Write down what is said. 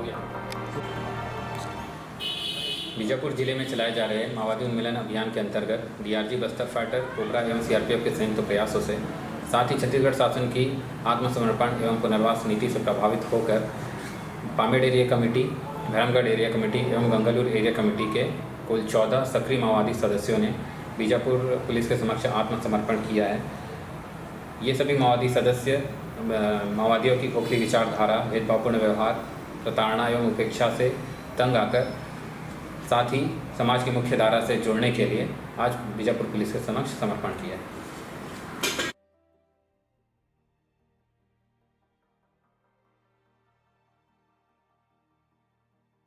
गया। बीजापुर जिले में चलाए जा रहे माओवादी उन्मूलन अभियान के अंतर्गत डीआरजी बस्तर फाइटर, कोबरा एवं सीआरपीएफ के संयुक्त प्रयासों से, साथ ही छत्तीसगढ़ शासन की आत्मसमर्पण एवं पुनर्वास नीति से प्रभावित होकर Pamed area committee, Bhairamgarh area committee एवं गंगालूर एरिया कमेटी के कुल 14 सक्रिय माओवादी सदस्यों ने बीजापुर पुलिस के समक्ष आत्मसमर्पण किया है। ये सभी माओवादी सदस्य माओवादियों की खोखली विचारधारा, भेदभावपूर्ण व्यवहार, प्रताड़ना एवं उपेक्षा से तंग आकर साथ ही समाज की मुख्य धारा से जुड़ने के लिए आज बीजापुर पुलिस के समक्ष समर्पण किया है।